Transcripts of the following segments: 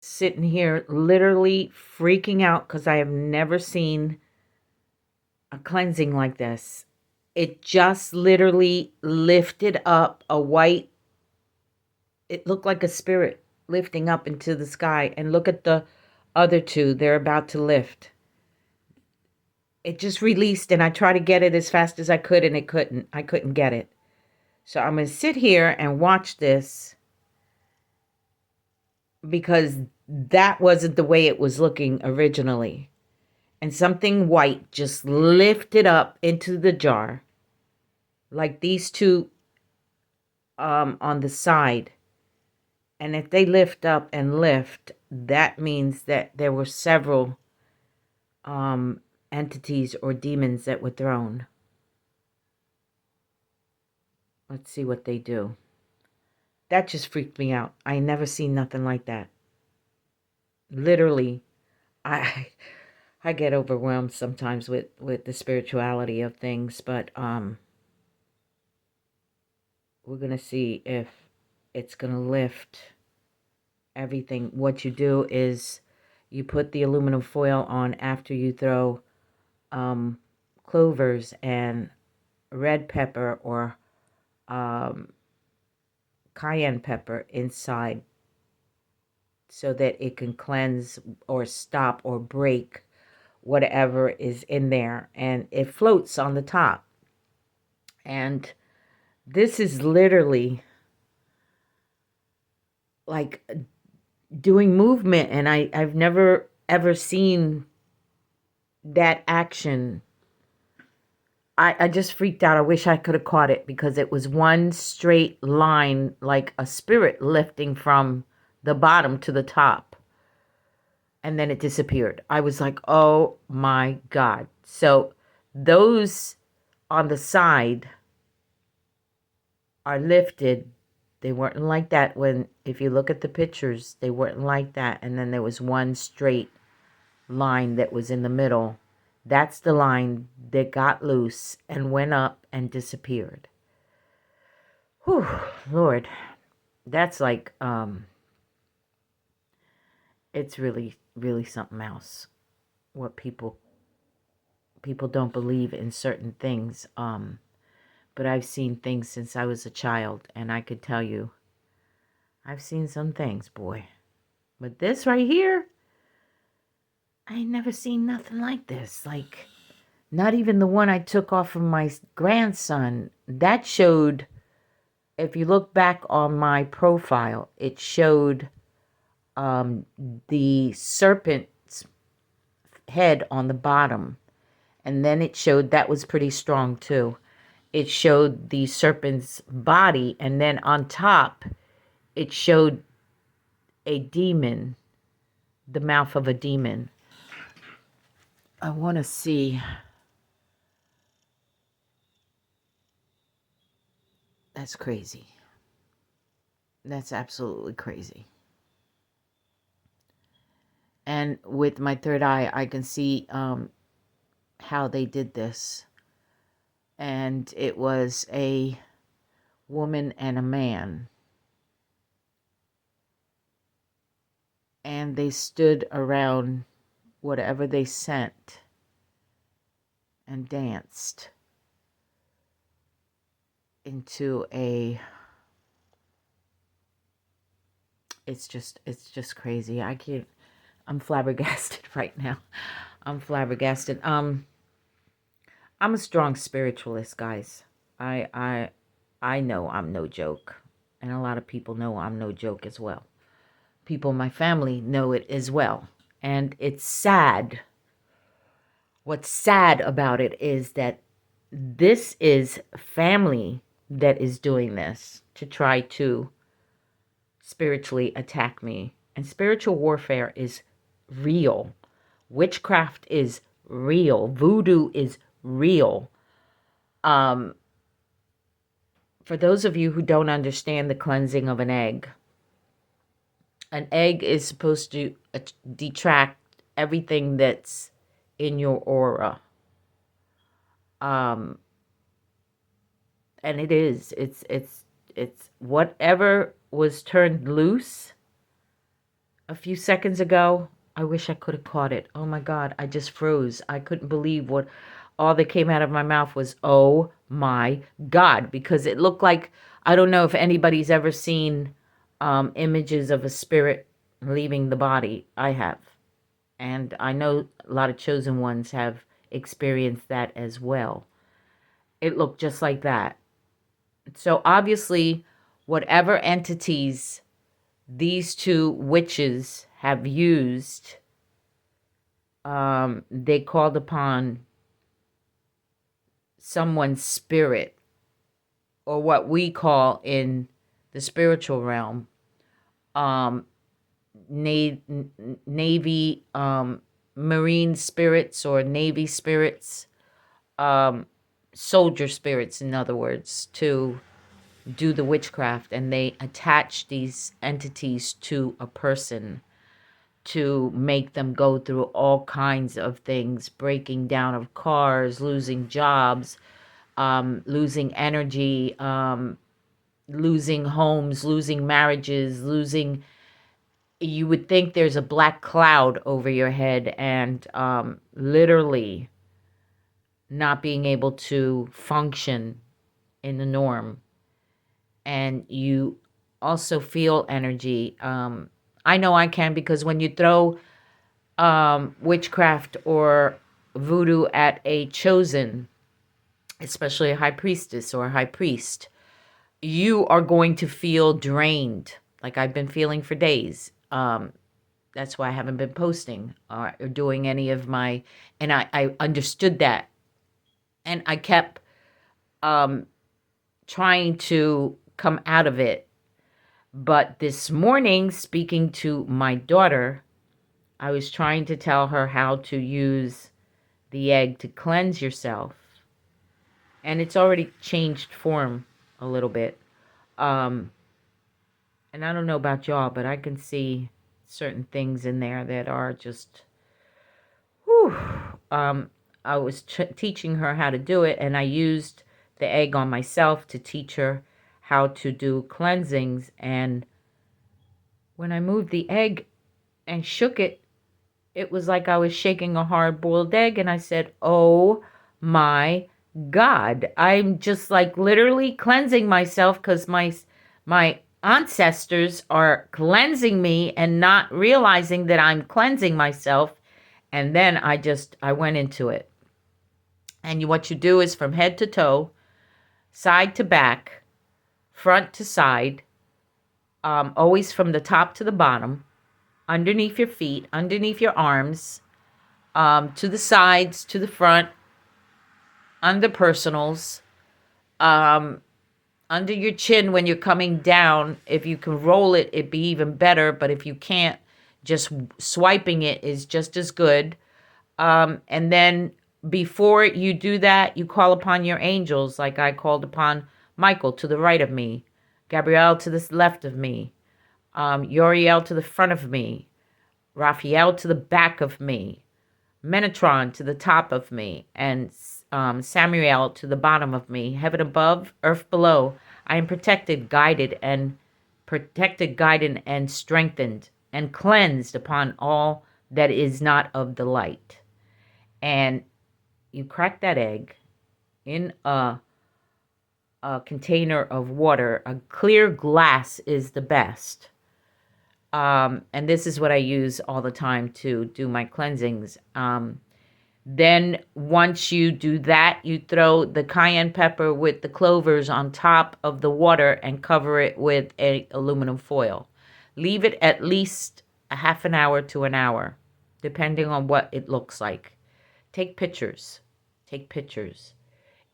sitting here literally freaking out because I have never seen a cleansing like this. It just literally lifted up a white, it looked like a spirit lifting up into the sky. And look at the other two, they're about to lift. It just released, and I tried to get it as fast as I could, and I couldn't get it. So I'm going to sit here and watch this because that wasn't the way it was looking originally. And something white just lifted up into the jar, like these two on the side. And if they lift up and lift, that means that there were several entities or demons that were thrown. Let's see what they do. That just freaked me out. I never seen nothing like that. Literally, I I get overwhelmed sometimes with the spirituality of things, but we're going to see if it's going to lift everything. What you do is you put the aluminum foil on after you throw clovers and red pepper or cayenne pepper inside so that it can cleanse or stop or break whatever is in there, and it floats on the top. And this is literally like doing movement, and I've never ever seen that action. I just freaked out. I wish I could have caught it because it was one straight line, like a spirit lifting from the bottom to the top. And then it disappeared. I was like, oh my God. So those on the side are lifted. They weren't like that when, if you look at the pictures, they weren't like that. And then there was one straight line that was in the middle. That's the line that got loose and went up and disappeared. Whew, Lord, that's like, it's really, really something else. What people don't believe in certain things. But I've seen things since I was a child, and I could tell you, I've seen some things, boy. But this right here, I ain't never seen nothing like this. Like, not even the one I took off from my grandson. That showed, if you look back on my profile, it showed the serpent's head on the bottom. And then it showed, that was pretty strong too. It showed the serpent's body, and then on top, it showed a demon, the mouth of a demon. I want to see. That's crazy. That's absolutely crazy. And with my third eye, I can see how they did this. And it was a woman and a man. And they stood around whatever they sent and danced into a, it's just crazy. I'm flabbergasted right now. I'm flabbergasted. I'm a strong spiritualist, guys. I know I'm no joke. And a lot of people know I'm no joke as well. People in my family know it as well. And it's sad. What's sad about it is that this is family that is doing this to try to spiritually attack me. And spiritual warfare is real. Witchcraft is real. Voodoo is real. For those of you who don't understand the cleansing of an egg is supposed to detract everything that's in your aura. And it is. It's whatever was turned loose a few seconds ago. I wish I could have caught it. Oh my God, I just froze. I couldn't believe what all that came out of my mouth was, oh my God, because it looked like, I don't know if anybody's ever seen images of a spirit leaving the body. I have. And I know a lot of chosen ones have experienced that as well. It looked just like that. So obviously, whatever entities these two witches have used, they called upon someone's spirit, or what we call in the spiritual realm, um, Navy, Marine spirits, or Navy spirits, soldier spirits, in other words, to do the witchcraft. And they attach these entities to a person to make them go through all kinds of things, breaking down of cars, losing jobs, losing energy, losing homes, losing marriages, losing. You would think there's a black cloud over your head, and literally not being able to function in the norm. And you also feel energy. I know I can, because when you throw witchcraft or voodoo at a chosen, especially a high priestess or a high priest, you are going to feel drained, like I've been feeling for days. That's why I haven't been posting or doing any of my, and I understood that. And I kept trying to come out of it. But this morning, speaking to my daughter, I was trying to tell her how to use the egg to cleanse yourself. And it's already changed form a little bit. And I don't know about y'all, but I can see certain things in there that are just, whew. I was teaching her how to do it, and I used the egg on myself to teach her how to do cleansings. And when I moved the egg and shook it, it was like I was shaking a hard-boiled egg. And I said, oh my God, I'm just like literally cleansing myself, because my ancestors are cleansing me and not realizing that I'm cleansing myself. And then I went into it. And what you do is from head to toe, side to back, front to side, always from the top to the bottom, underneath your feet, underneath your arms, to the sides, to the front, under personals, under your chin when you're coming down. If you can roll it, it'd be even better. But if you can't, just swiping it is just as good. And then before you do that, you call upon your angels, like I called upon Michael to the right of me, Gabrielle to the left of me, Uriel to the front of me, Raphael to the back of me, Menatron to the top of me, and Samuel to the bottom of me. Heaven above, earth below. I am protected, guided, and strengthened and cleansed upon all that is not of the light. And you crack that egg in a container of water. A clear glass is the best. And this is what I use all the time to do my cleansings. Then once you do that, you throw the cayenne pepper with the clovers on top of the water and cover it with a aluminum foil. Leave it at least a half an hour to an hour, depending on what it looks like. Take pictures. Take pictures.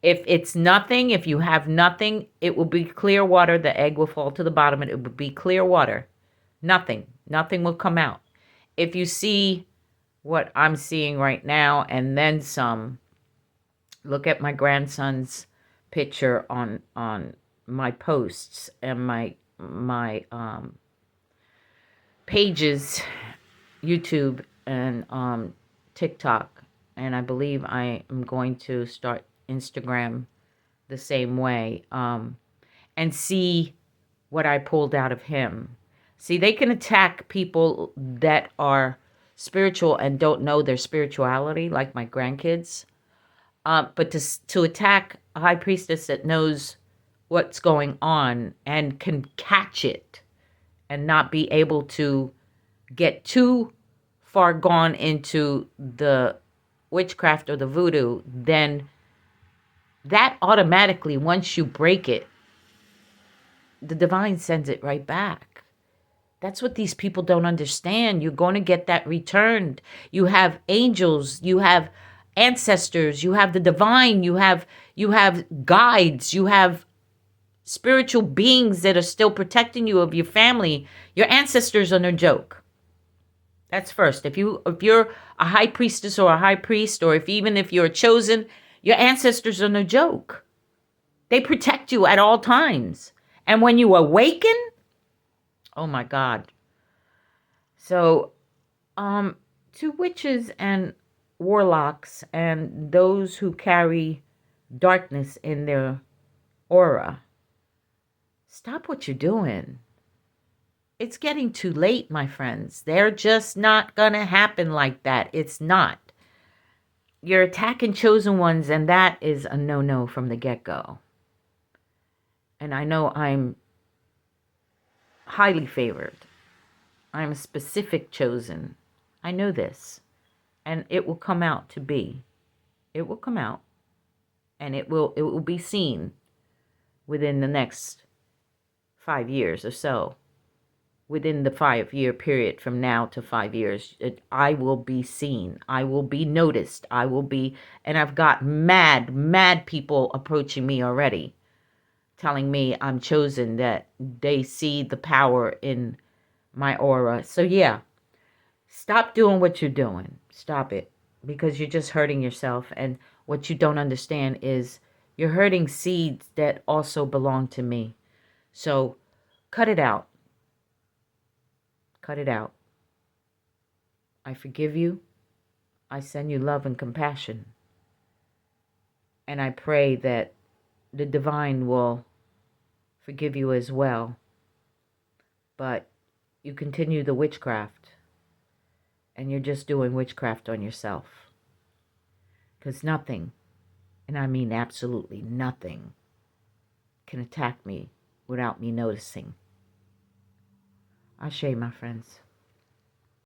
If it's nothing, if you have nothing, it will be clear water. The egg will fall to the bottom and it will be clear water. Nothing. Nothing will come out. If you see what I'm seeing right now and then some, look at my grandson's picture on my posts and my pages, YouTube and TikTok. And I believe I am going to start Instagram the same way, and see what I pulled out of him. See, they can attack people that are spiritual and don't know their spirituality, like my grandkids. But to attack a high priestess that knows what's going on and can catch it and not be able to get too far gone into the witchcraft or the voodoo, then that automatically, once you break it, the divine sends it right back. That's what these people don't understand. You're going to get that returned. You have angels, you have ancestors, you have the divine, you have guides, you have spiritual beings that are still protecting you of your family. Your ancestors are no joke. That's first. If you're a high priestess or a high priest, or if you're chosen, your ancestors are no joke. They protect you at all times. And when you awaken, oh my God. So, to witches and warlocks and those who carry darkness in their aura, stop what you're doing. It's getting too late, my friends. They're just not going to happen like that. It's not. You're attacking chosen ones, and that is a no-no from the get-go. And I know I'm highly favored. I'm a specific chosen. I know this. And it will come out to be. It will come out. And it will be seen within the next 5 years or so. Within the 5-year period from now to 5 years, I will be seen. I will be noticed. And I've got mad people approaching me already, telling me I'm chosen, that they see the power in my aura. So yeah, stop doing what you're doing. Stop it, because you're just hurting yourself. And what you don't understand is you're hurting seeds that also belong to me. So cut it out. Cut it out. I forgive you. I send you love and compassion. And I pray that the divine will forgive you as well. But you continue the witchcraft, and you're just doing witchcraft on yourself. Because nothing, and I mean absolutely nothing, can attack me without me noticing. Ashe, my friends.